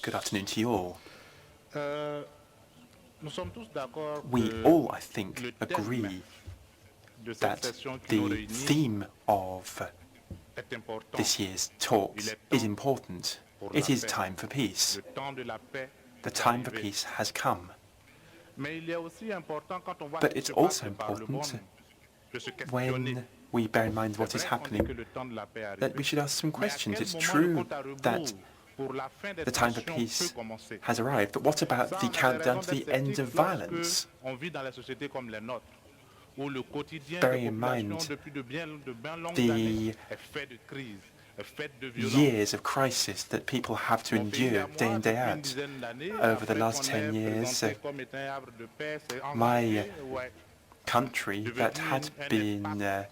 Good afternoon to you all. We We all, I think, agree that the theme of this year's talks is important. It is time for peace. The time for peace has come. But it's also important when we bear in mind what is happening that we should ask some questions. It's true that the time for peace has arrived, but what about the countdown to the end of violence? Bearing in mind the years of crisis that people have to endure day in, day out. Over the last 10 years, my country that had been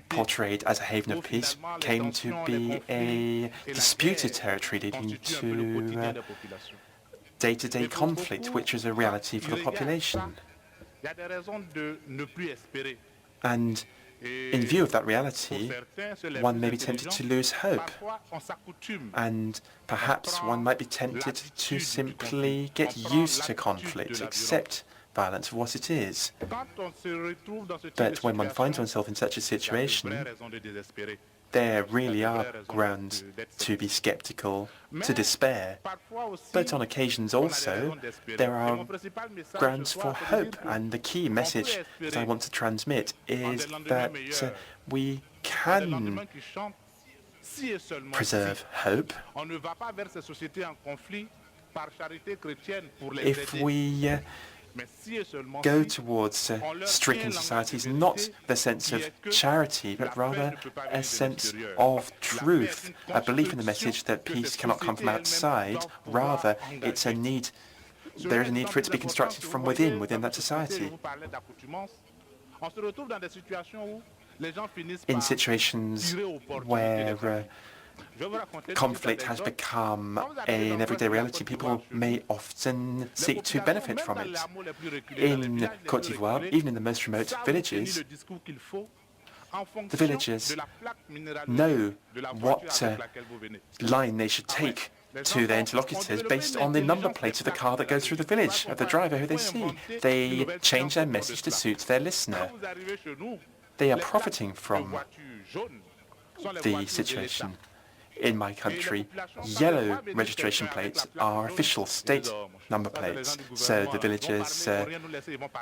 portrayed as a haven of peace came to be a disputed territory leading to day-to-day conflict, which was a reality for the population. And in view of that reality, one may be tempted to lose hope. And perhaps one might be tempted to simply get used to conflict, accept violence for what it is. But when one finds oneself in such a situation, there really are grounds to be sceptical, to despair. But on occasions also, there are grounds for hope. And the key message that I want to transmit is that we can preserve hope if we go towards stricken societies, not the sense of charity, but rather a sense of truth, a belief in the message that peace cannot come from outside, rather it's a need, there is a need for it to be constructed from within that society. In situations where conflict has become an everyday reality, people may often seek to benefit from it. In Côte d'Ivoire, even in the most remote villages, the villagers know what line they should take to their interlocutors based on the number plate of the car that goes through the village, of the driver who they see. They change their message to suit their listener. They are profiting from the situation. In my country, yellow registration plates are official state number plates, so the villagers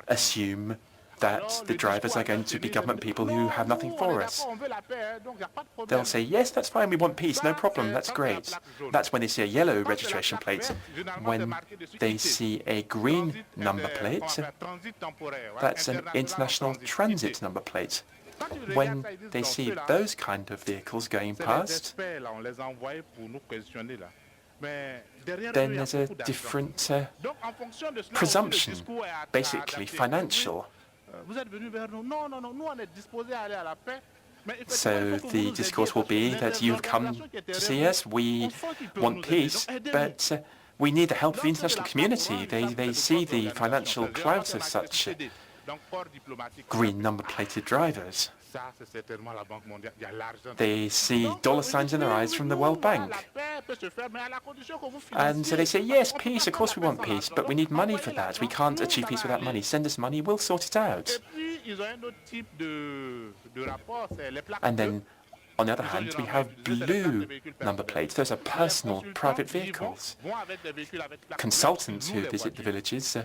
assume that the drivers are going to be government people who have nothing for us. They'll say, yes, that's fine, we want peace, no problem, that's great. That's when they see a yellow registration plate. When they see a green number plate, that's an international transit number plate. When they see those kind of vehicles going past, then there's a different presumption, basically financial. So the discourse will be that you've come to see us, we want peace, but we need the help of the international community. They see the financial clout of such green number-plated drivers. They see dollar signs in their eyes from the World Bank. And so they say, yes, peace, of course we want peace, but we need money for that. We can't achieve peace without money. Send us money, we'll sort it out. And then, on the other hand, we have blue number plates. Those are personal, private vehicles. Consultants who visit the villages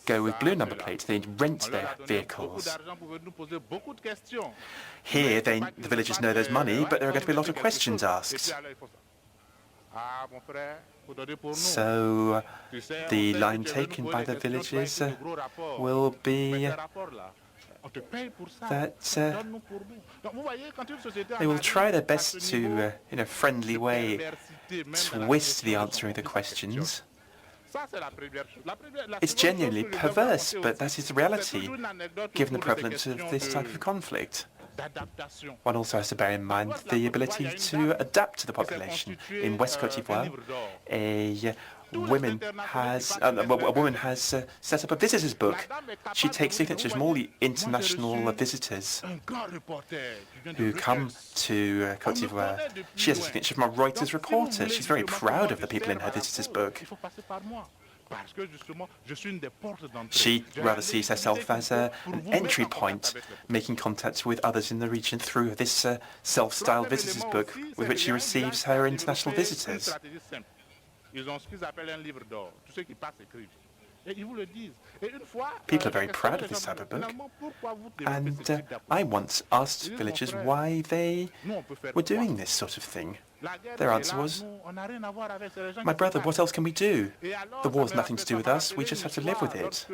go with blue number plates. They rent their vehicles. Here, the villagers know there's money, but there are going to be a lot of questions asked. So, the line taken by the villagers will be that they will try their best to, in a friendly way, twist the answering the questions. It's genuinely perverse, but that is the reality, given the prevalence of this type of conflict. One also has to bear in mind the ability to adapt to the population. In West Côte d'Ivoire, a a woman has set up a visitors book. She takes signatures from all the international visitors who come to Côte d'Ivoire. She has a signature from a Reuters reporter. She's very proud of the people in her visitors book. She rather sees herself as an entry point, making contact with others in the region through this self-styled visitors book with which she receives her international visitors. People are very proud of this type of book, and I once asked villagers why they were doing this sort of thing. Their answer was, "My brother, what else can we do? The war's nothing to do with us, we just have to live with it."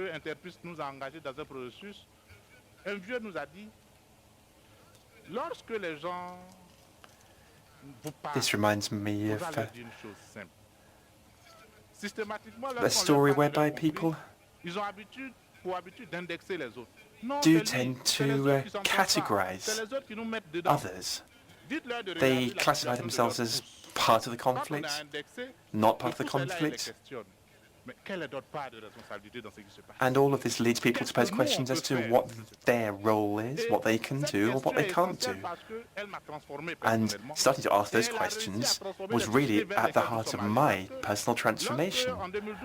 This reminds me of a story whereby people do tend to categorize others. They classify themselves as part of the conflict, not part of the conflict. And all of this leads people to pose questions as to what their role is, what they can do, or what they can't do. And starting to ask those questions was really at the heart of my personal transformation,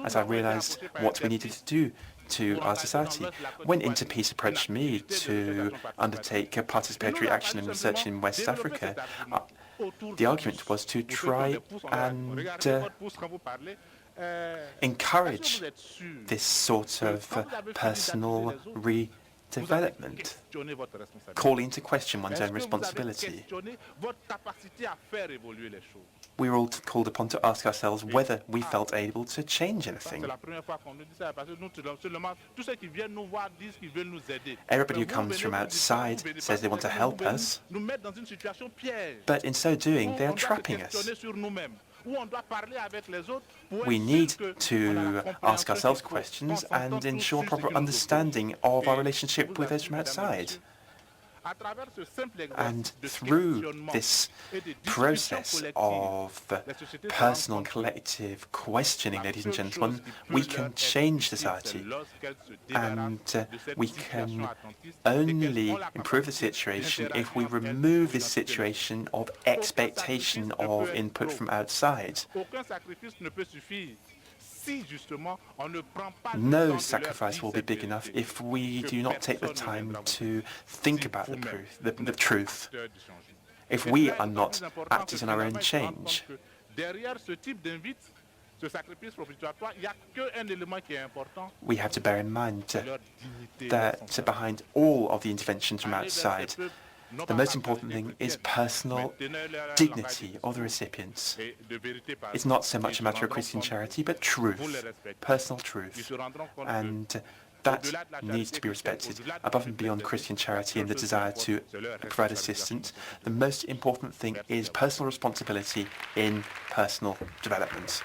as I realized what we needed to do to our society. When Interpeace approached me to undertake a participatory action and research in West Africa, the argument was to try and encourage this sort of personal redevelopment, calling into question one's own responsibility. We were all called upon to ask ourselves whether we felt able to change anything. Everybody who comes from outside says they want to help us, but in so doing, they are trapping us. We need to ask ourselves questions and ensure proper understanding of our relationship with those from outside. And through this process of personal and collective questioning, ladies and gentlemen, we can change society. And we can only improve the situation if we remove this situation of expectation of input from outside. No sacrifice will be big enough if we do not take the time to think about the truth, if we are not actors in our own change. We have to bear in mind that behind all of the interventions from outside, the most important thing is personal dignity of the recipients. It's not so much a matter of Christian charity, but truth, personal truth. And that needs to be respected. Above and beyond Christian charity and the desire to provide assistance, the most important thing is personal responsibility in personal development.